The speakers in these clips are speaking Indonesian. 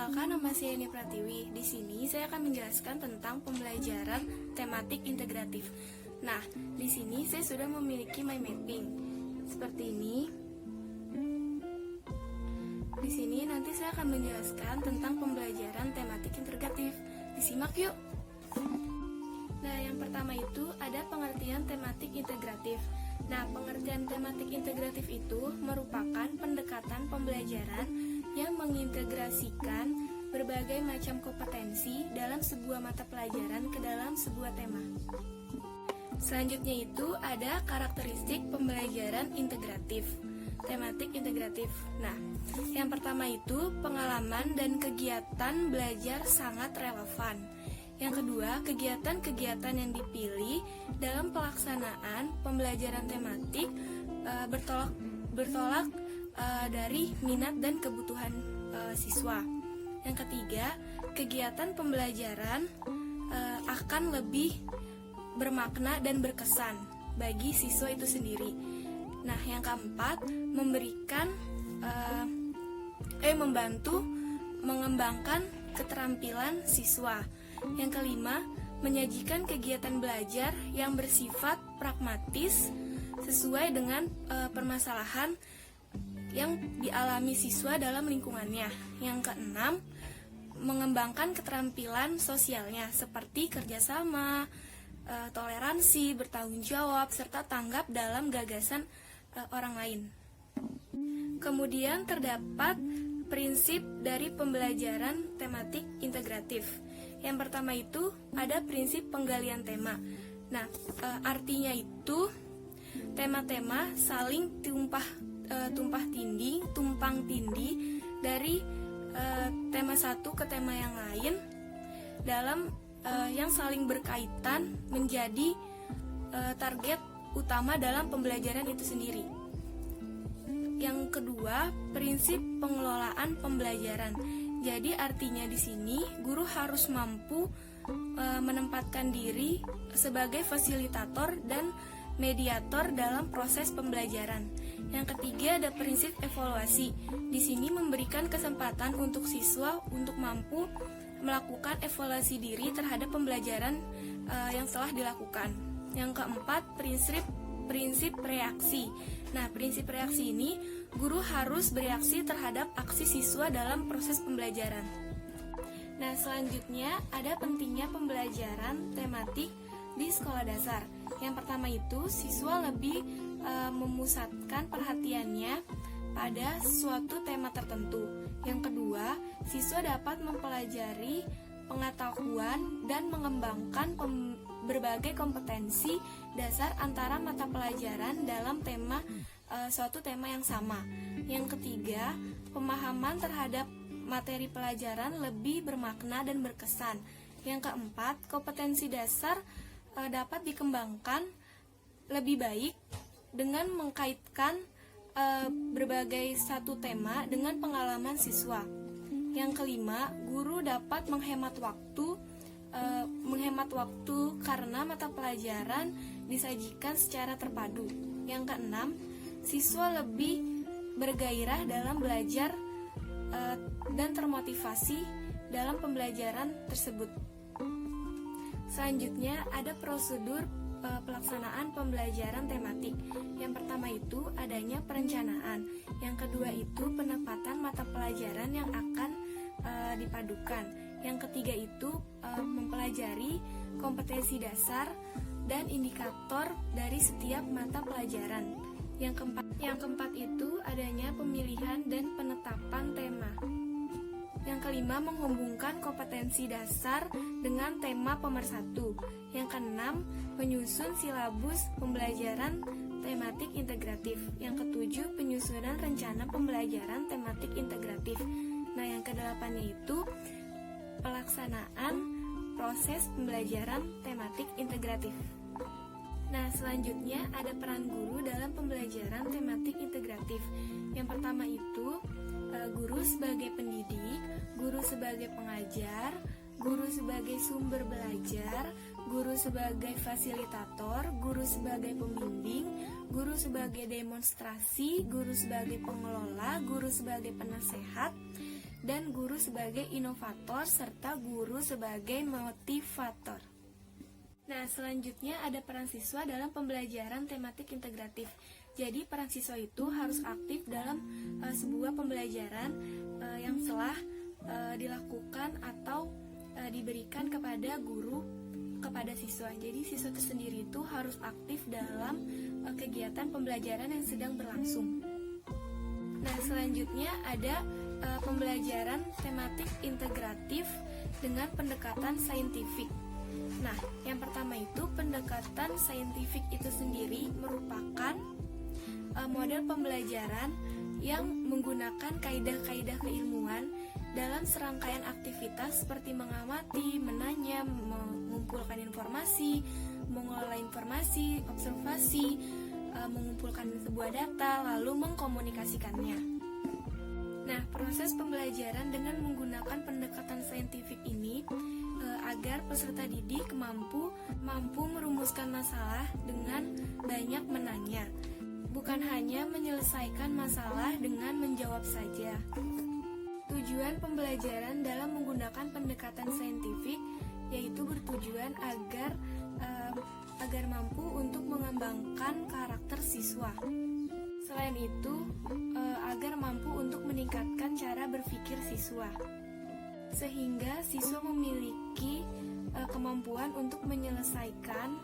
Perkenalkan, nama saya Yeni Pratiwi. Di sini saya akan menjelaskan tentang pembelajaran tematik integratif. Nah, di sini saya sudah memiliki mind mapping seperti ini. Di sini nanti saya akan menjelaskan tentang pembelajaran tematik integratif. Disimak yuk. Nah, yang pertama itu ada pengertian tematik integratif. Nah, pengertian tematik integratif itu merupakan pendekatan pembelajaran yang mengintegrasikan berbagai macam kompetensi dalam sebuah mata pelajaran ke dalam sebuah tema. Selanjutnya itu ada karakteristik pembelajaran integratif, tematik integratif. Nah, yang pertama itu pengalaman dan kegiatan belajar sangat relevan. Yang kedua, kegiatan-kegiatan yang dipilih dalam pelaksanaan pembelajaran tematik bertolak dari minat dan kebutuhan siswa. Yang ketiga, kegiatan pembelajaran akan lebih bermakna dan berkesan bagi siswa itu sendiri. Nah, yang keempat, membantu mengembangkan keterampilan siswa. Yang kelima, menyajikan kegiatan belajar yang bersifat pragmatis sesuai dengan permasalahan yang dialami siswa dalam lingkungannya. Yang keenam, mengembangkan keterampilan sosialnya seperti kerjasama, toleransi, bertanggung jawab, serta tanggap dalam gagasan orang lain. Kemudian terdapat prinsip dari pembelajaran tematik integratif. Yang pertama itu ada prinsip penggalian tema. Nah, artinya itu tema-tema saling tumpang tindih dari tema satu ke tema yang lain dalam yang saling berkaitan menjadi target utama dalam pembelajaran itu sendiri. Yang kedua, prinsip pengelolaan pembelajaran. Jadi artinya di sini guru harus mampu menempatkan diri sebagai fasilitator dan mediator dalam proses pembelajaran. Yang ketiga ada prinsip evaluasi. Di sini memberikan kesempatan untuk siswa untuk mampu melakukan evaluasi diri terhadap pembelajaran yang telah dilakukan. Yang keempat, prinsip reaksi. Nah, prinsip reaksi ini guru harus bereaksi terhadap aksi siswa dalam proses pembelajaran. Nah, selanjutnya ada pentingnya pembelajaran tematik di sekolah dasar. Yang pertama itu siswa lebih memusatkan perhatiannya pada suatu tema tertentu. Yang kedua, siswa dapat mempelajari pengetahuan dan mengembangkan berbagai kompetensi dasar antara mata pelajaran dalam suatu tema yang sama. Yang ketiga, pemahaman terhadap materi pelajaran lebih bermakna dan berkesan. Yang keempat, kompetensi dasar dapat dikembangkan lebih baik dengan mengkaitkan berbagai satu tema dengan pengalaman siswa. Yang kelima, guru dapat menghemat waktu karena mata pelajaran disajikan secara terpadu. Yang keenam, siswa lebih bergairah dalam belajar dan termotivasi dalam pembelajaran tersebut. Selanjutnya ada prosedur pelaksanaan pembelajaran tematik. Yang pertama itu adanya perencanaan. Yang kedua itu penempatan mata pelajaran yang akan dipadukan. Yang ketiga itu mempelajari kompetensi dasar dan indikator dari setiap mata pelajaran. Yang keempat itu adanya pemilihan dan penetapan tema. Yang kelima, menghubungkan kompetensi dasar dengan tema pemersatu. Yang keenam, menyusun silabus pembelajaran tematik integratif. Yang ketujuh, penyusunan rencana pembelajaran tematik integratif. Nah, yang kedelapannya itu pelaksanaan proses pembelajaran tematik integratif. Nah, selanjutnya ada peran guru dalam pembelajaran tematik integratif. Yang pertama itu guru sebagai pendidik, guru sebagai pengajar, guru sebagai sumber belajar, guru sebagai fasilitator, guru sebagai pembimbing, guru sebagai demonstrasi, guru sebagai pengelola, guru sebagai penasehat, dan guru sebagai inovator, serta guru sebagai motivator. Nah, selanjutnya ada peran siswa dalam pembelajaran tematik integratif. Jadi, peran siswa itu harus aktif dalam sebuah pembelajaran yang telah dilakukan atau diberikan kepada guru kepada siswa. Jadi, siswa itu sendiri itu harus aktif dalam kegiatan pembelajaran yang sedang berlangsung. Nah, selanjutnya ada pembelajaran tematik integratif dengan pendekatan saintifik. Nah, yang pertama itu pendekatan saintifik itu sendiri merupakan model pembelajaran yang menggunakan kaidah-kaidah keilmuan dalam serangkaian aktivitas seperti mengamati, menanya, mengumpulkan informasi, mengelola informasi, observasi, mengumpulkan sebuah data, lalu mengkomunikasikannya. Nah, proses pembelajaran dengan menggunakan pendekatan saintifik ini agar peserta didik mampu merumuskan masalah dengan banyak menanya, bukan hanya menyelesaikan masalah dengan menjawab saja. Tujuan pembelajaran dalam menggunakan pendekatan saintifik yaitu bertujuan agar mampu untuk mengembangkan karakter siswa. Selain itu, agar mampu untuk meningkatkan cara berpikir siswa, sehingga siswa memiliki kemampuan untuk menyelesaikan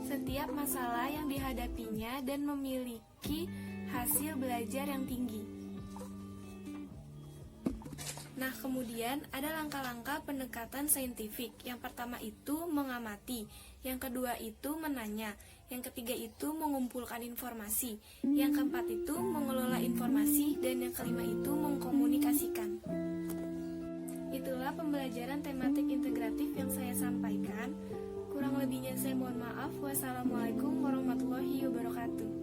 setiap masalah yang dihadapinya dan memiliki hasil belajar yang tinggi. Nah, kemudian ada langkah-langkah pendekatan saintifik. Yang pertama itu mengamati, yang kedua itu menanya, yang ketiga itu mengumpulkan informasi, yang keempat itu mengelola informasi, dan yang kelima itu mengkomunikasikan. Itulah pembelajaran tematik integratif yang saya sampaikan. Kurang lebihnya saya mohon maaf. Wassalamualaikum warahmatullahi wabarakatuh.